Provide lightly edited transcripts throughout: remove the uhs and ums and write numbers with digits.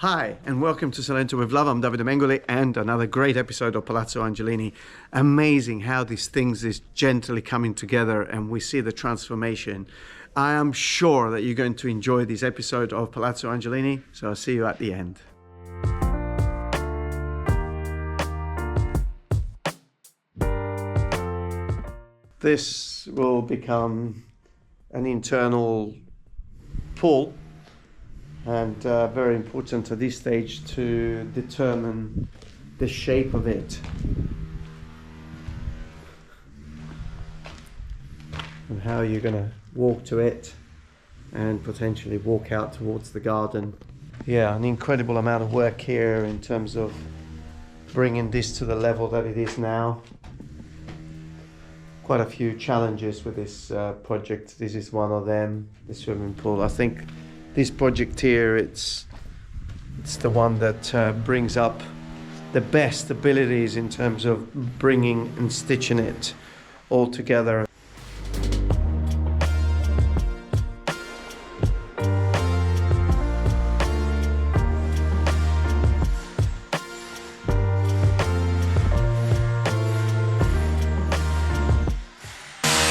Hi, and welcome to Salento with Love. I'm Davide MENGOLI, and another great episode of Palazzo Angelini. Amazing how these things is gently coming together and we see the transformation. I am sure that you're going to enjoy this episode of Palazzo Angelini, so I'll see you at the end. This will become an internal pool, and very important at this stage to determine the shape of it and how you're going to walk to it and potentially walk out towards the garden. Yeah, an incredible amount of work here in terms of bringing this to the level that it is now. Quite a few challenges with this project. This is one of them, the swimming pool. I think this project here, it's the one that brings up the best abilities in terms of bringing and stitching it all together.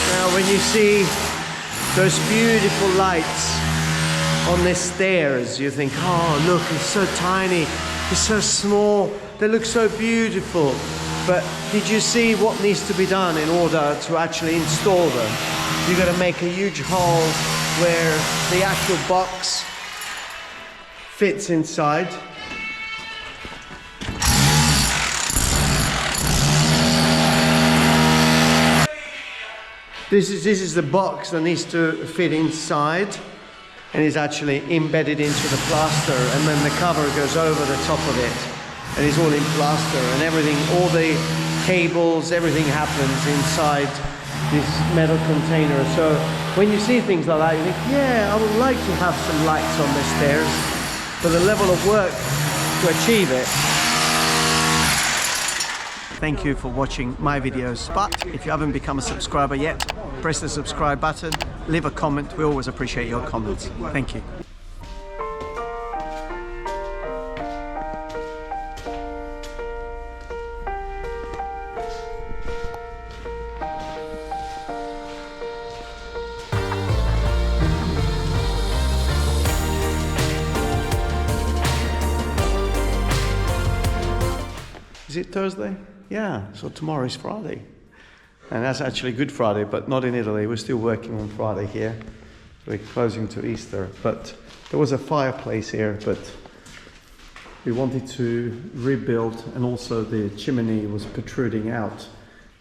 Now when you see those beautiful lights on the stairs, you think, oh look, it's so tiny, it's so small, they look so beautiful. But did you see what needs to be done in order to actually install them? You've got to make a huge hole where the actual box fits inside. This is the box that needs to fit inside, and is actually embedded into the plaster, and then the cover goes over the top of it, and it's all in plaster, and everything, all the cables, everything happens inside this metal container. So when you see things like that, you think, yeah, I would like to have some lights on the stairs, but the level of work to achieve it. Thank you for watching my videos, but if you haven't become a subscriber yet, press the subscribe button, leave a comment. We always appreciate your comments. Thank you. Is it Thursday? Yeah, so tomorrow is Friday. And that's actually Good Friday, but not in Italy. We're still working on Friday here. We're closing to Easter. But there was a fireplace here, but we wanted to rebuild, and also the chimney was protruding out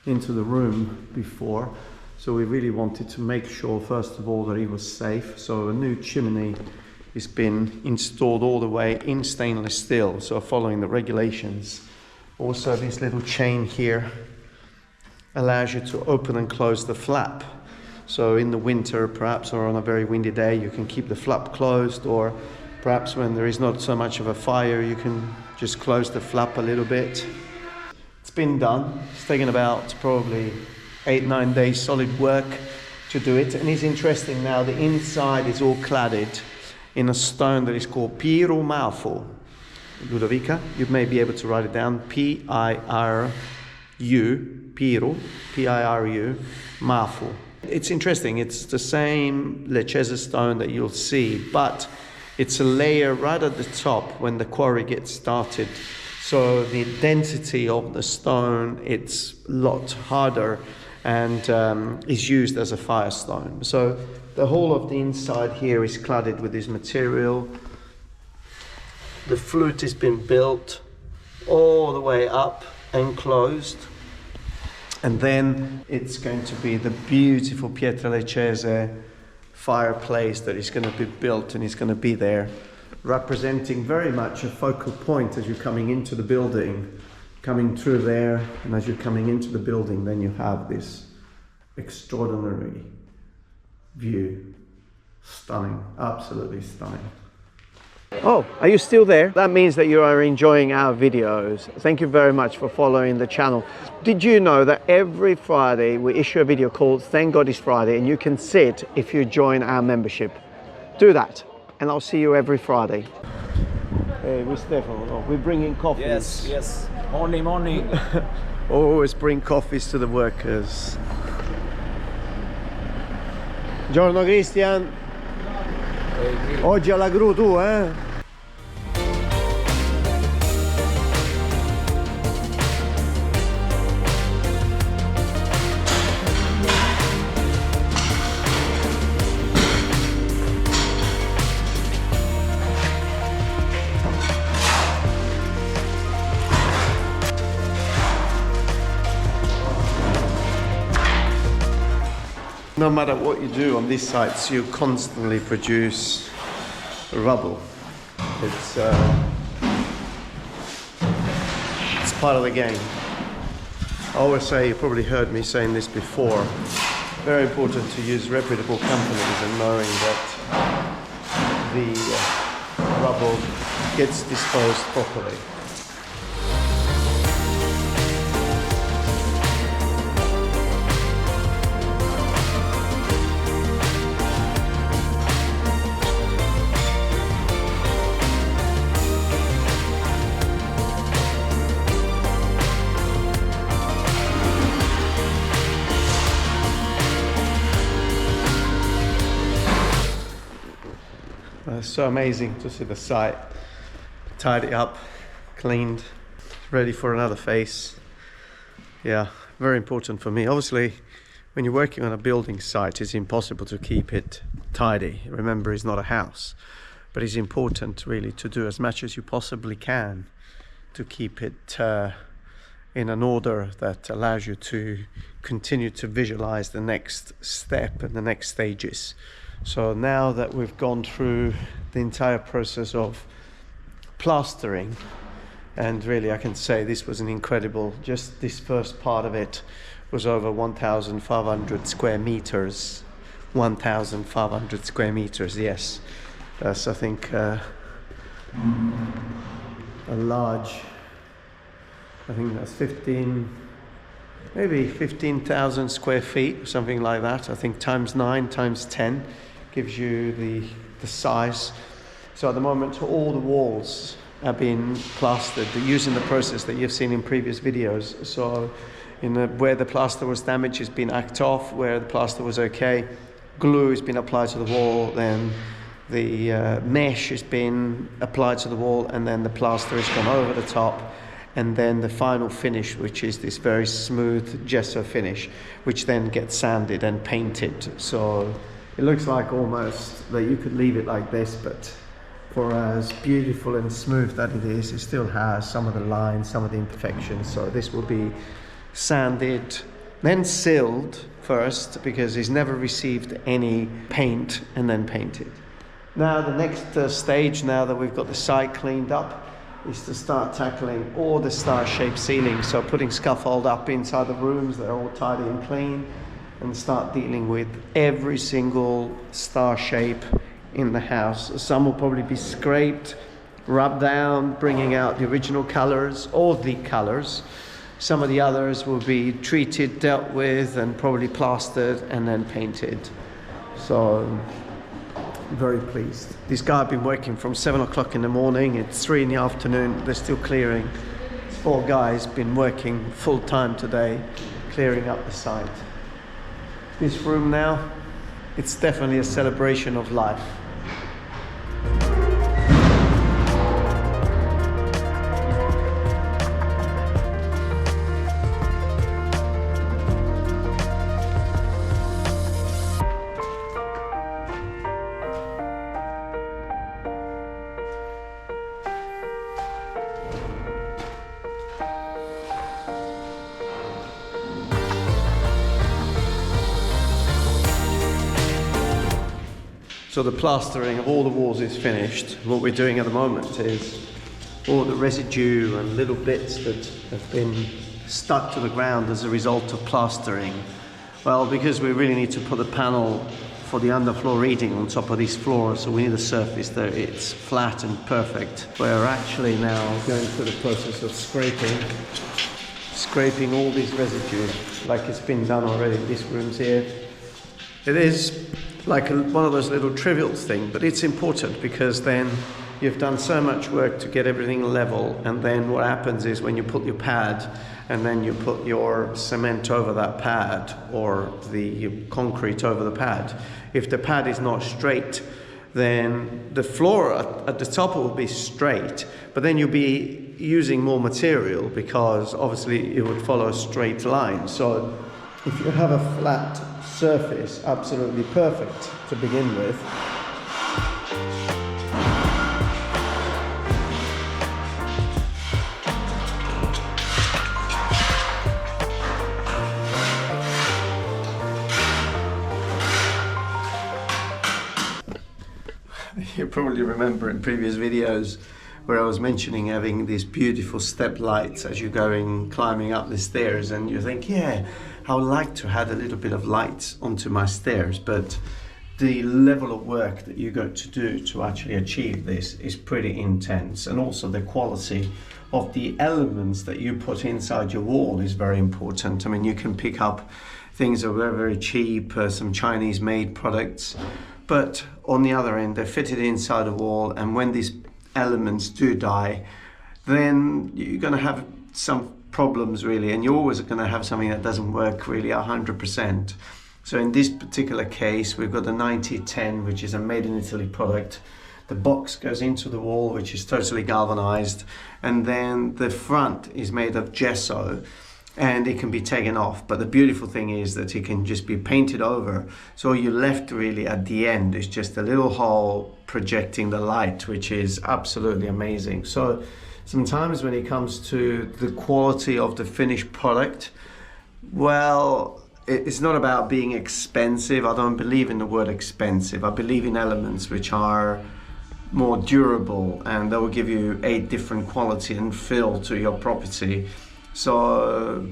into the room before. So we really wanted to make sure, first of all, that it was safe. So a new chimney has been installed all the way in stainless steel, so following the regulations. Also, this little chain here allows you to open and close the flap. So in the winter, perhaps, or on a very windy day, you can keep the flap closed, or perhaps when there is not so much of a fire, you can just close the flap a little bit. It's been done. It's taken about probably 8-9 days solid work to do it. And it's interesting now, the inside is all cladded in a stone that is called Piru. Ludovica, you may be able to write it down, P-I-R-U, Piru, P-I-R-U, Mafu. It's interesting, it's the same Lecese stone that you'll see, but it's a layer right at the top when the quarry gets started. So the density of the stone, it's a lot harder, and is used as a firestone. So the whole of the inside here is cladded with this material. The flute has been built all the way up and closed. And then it's going to be the beautiful Pietra Lecese fireplace that is going to be built, and is going to be there, representing very much a focal point as you're coming into the building, coming through there, and as you're coming into the building, then you have this extraordinary view. Stunning, absolutely stunning. Oh, are you still there? That means that you are enjoying our videos. Thank you very much for following the channel. Did you know that every Friday we issue a video called Thank God It's Friday, and you can see it if you join our membership? Do that, and I'll see you every Friday. Hey, we're Stefano. We're bringing coffees. Yes, yes. Morning. Always bring coffees to the workers. Buongiorno Christian. Oggi alla gru tu, eh? No matter what you do on these sites, you constantly produce rubble. It's part of the game. I always say, you probably heard me saying this before, very important to use reputable companies and knowing that the rubble gets disposed properly. It's so amazing to see the site tidy up, cleaned, ready for another phase. Yeah, very important for me. Obviously, when you're working on a building site, it's impossible to keep it tidy. Remember, it's not a house, but it's important really to do as much as you possibly can to keep it in an order that allows you to continue to visualize the next step and the next stages. So now that we've gone through the entire process of plastering, and really I can say this was an incredible, just this first part of it was over 1,500 square meters. 1,500 square meters, yes. That's, I think, a large, I think that's 15,000 square feet, something like that. I think times 9, times 10 gives you the size. So at the moment, all the walls have been plastered using the process that you've seen in previous videos. So where the plaster was damaged, it's been hacked off. Where the plaster was okay, glue has been applied to the wall, then the mesh has been applied to the wall, and then the plaster has gone over the top, and then the final finish, which is this very smooth gesso finish, which then gets sanded and painted. So it looks like almost that you could leave it like this, but for as beautiful and smooth that it is, it still has some of the lines, some of the imperfections. So this will be sanded, then sealed first, because it's never received any paint, and then painted. Now the next stage, now that we've got the site cleaned up, is to start tackling all the star-shaped ceilings. So putting scaffold up inside the rooms, they're all tidy and clean, and start dealing with every single star shape in the house. Some will probably be scraped, rubbed down, bringing out the original colors, all the colors. Some of the others will be treated, dealt with, and probably plastered and then painted. So very pleased. This guy have been working from 7 o'clock in the morning, it's 3 in the afternoon, they're still clearing. 4 guys been working full time today, clearing up the site. This room now, it's definitely a celebration of life. So the plastering of all the walls is finished. What we're doing at the moment is all the residue and little bits that have been stuck to the ground as a result of plastering. Well, because we really need to put a panel for the underfloor reading on top of these floors, so we need a surface that it's flat and perfect. We're actually now going through the process of scraping all these residue, like it's been done already in these rooms here. It is like one of those little trivial things, but it's important because then you've done so much work to get everything level, and then what happens is when you put your pad and then you put your cement over that pad or the concrete over the pad, if the pad is not straight, then the floor at the top will be straight, but then you'll be using more material because obviously it would follow a straight line. So if you have a flat surface, absolutely perfect to begin with. You probably remember in previous videos where I was mentioning having these beautiful step lights as you're going climbing up the stairs, and you think, yeah, I would like to add a little bit of lights onto my stairs, but the level of work that you got to do to actually achieve this is pretty intense, and also the quality of the elements that you put inside your wall is very important. I mean, you can pick up things that are very, very cheap, some Chinese made products, but on the other end, they're fitted inside a wall, and when these elements do die, then you're going to have some problems really, and you're always going to have something that doesn't work really 100%. So in this particular case, we've got a 9010, which is a made in Italy product. The box goes into the wall, which is totally galvanized, and then the front is made of gesso, and it can be taken off. But the beautiful thing is that it can just be painted over. So all you're left really at the end is just a little hole projecting the light, which is absolutely amazing. So sometimes when it comes to the quality of the finished product, well, it's not about being expensive. I don't believe in the word expensive. I believe in elements which are more durable, and they will give you a different quality and feel to your property. So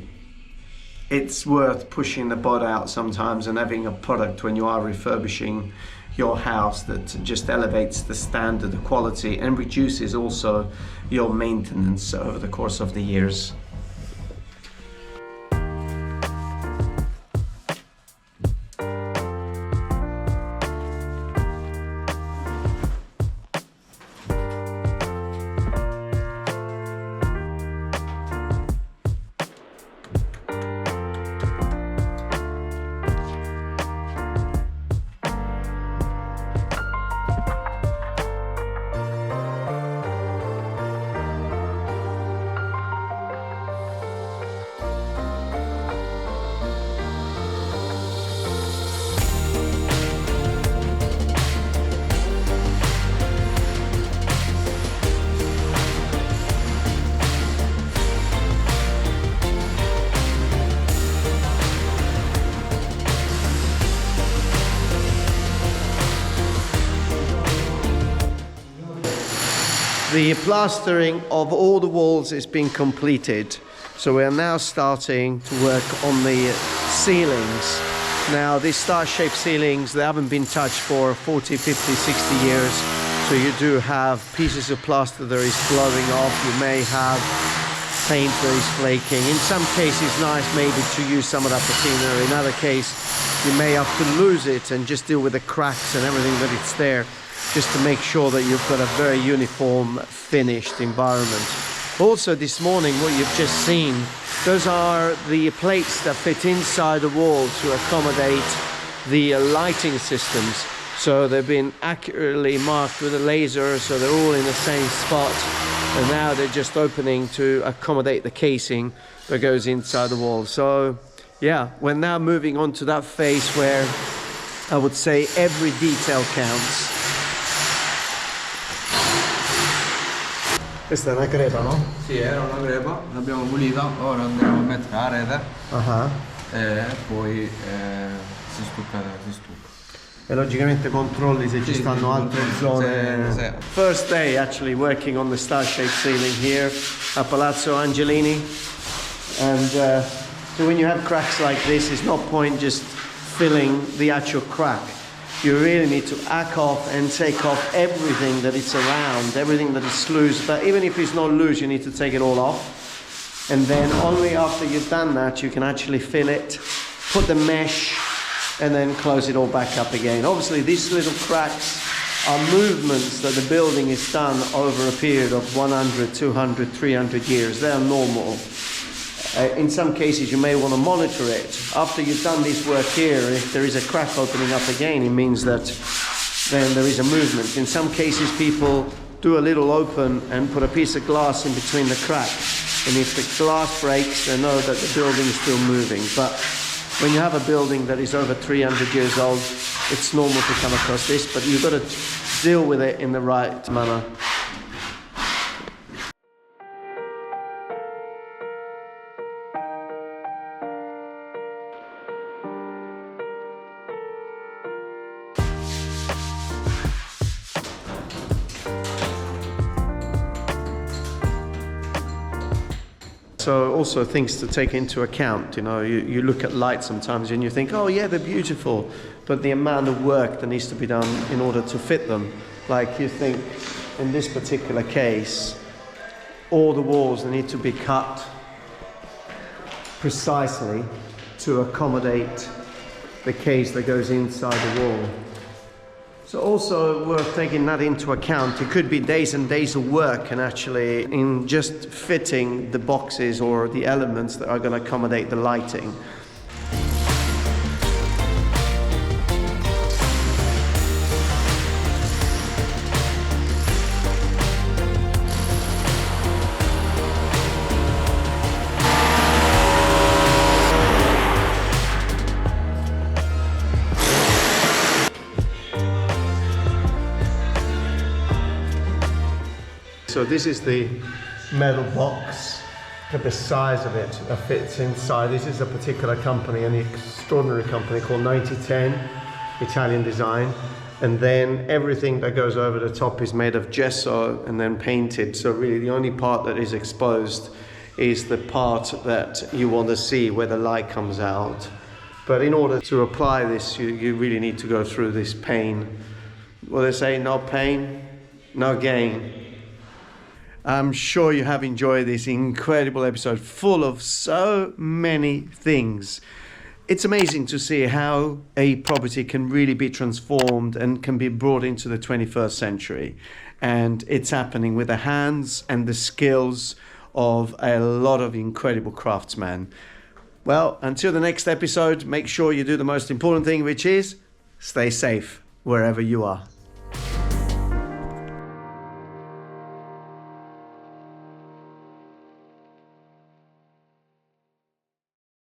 it's worth pushing the boat out sometimes and having a product when you are refurbishing your house that just elevates the standard of quality and reduces also your maintenance over the course of the years. The plastering of all the walls is being completed, so we are now starting to work on the ceilings. Now these star-shaped ceilings, they haven't been touched for 40, 50, 60 years, so you do have pieces of plaster that is blowing off. You may have paint that is flaking. In some cases it's nice maybe to use some of that patina. In other case you may have to lose it and just deal with the cracks and everything that it's there, just to make sure that you've got a very uniform finished environment. Also this morning, what you've just seen, those are the plates that fit inside the wall to accommodate the lighting systems. So they've been accurately marked with a laser, so they're all in the same spot, and now they're just opening to accommodate the casing that goes inside the wall. So yeah, we're now moving on to that phase where I would say every detail counts. Questa è una crepa, no? Sì, era una crepa, l'abbiamo pulita, ora andremo a mettere la rete e poi si stucca. E logicamente controlli se ci stanno altre zone. Sì. First day actually working on the star-shaped ceiling here at Palazzo Angelini, and so when you have cracks like this, it's no point just filling the actual crack. You really need to hack off and take off everything that is around, everything that is loose. But even if it's not loose, you need to take it all off. And then only after you've done that, you can actually fill it, put the mesh, and then close it all back up again. Obviously, these little cracks are movements that the building is done over a period of 100, 200, 300 years. They are normal. In some cases, you may want to monitor it. After you've done this work here, if there is a crack opening up again, it means that then there is a movement. In some cases, people do a little open and put a piece of glass in between the crack. And if the glass breaks, they know that the building is still moving. But when you have a building that is over 300 years old, it's normal to come across this, but you've got to deal with it in the right manner. So also things to take into account, you know, you look at light sometimes and you think, oh yeah, they're beautiful, but the amount of work that needs to be done in order to fit them. Like you think, in this particular case, all the walls need to be cut precisely to accommodate the case that goes inside the wall. So also worth taking that into account. It could be days and days of work and actually in just fitting the boxes or the elements that are going to accommodate the lighting. So this is the metal box. Look at the size of it that fits inside. This is a particular company, an extraordinary company called 9010, Italian design. And then everything that goes over the top is made of gesso and then painted. So really the only part that is exposed is the part that you want to see where the light comes out. But in order to apply this, you really need to go through this pain. Well, they say no pain, no gain. I'm sure you have enjoyed this incredible episode full of so many things. It's amazing to see how a property can really be transformed and can be brought into the 21st century. And it's happening with the hands and the skills of a lot of incredible craftsmen. Well, until the next episode, make sure you do the most important thing, which is stay safe wherever you are.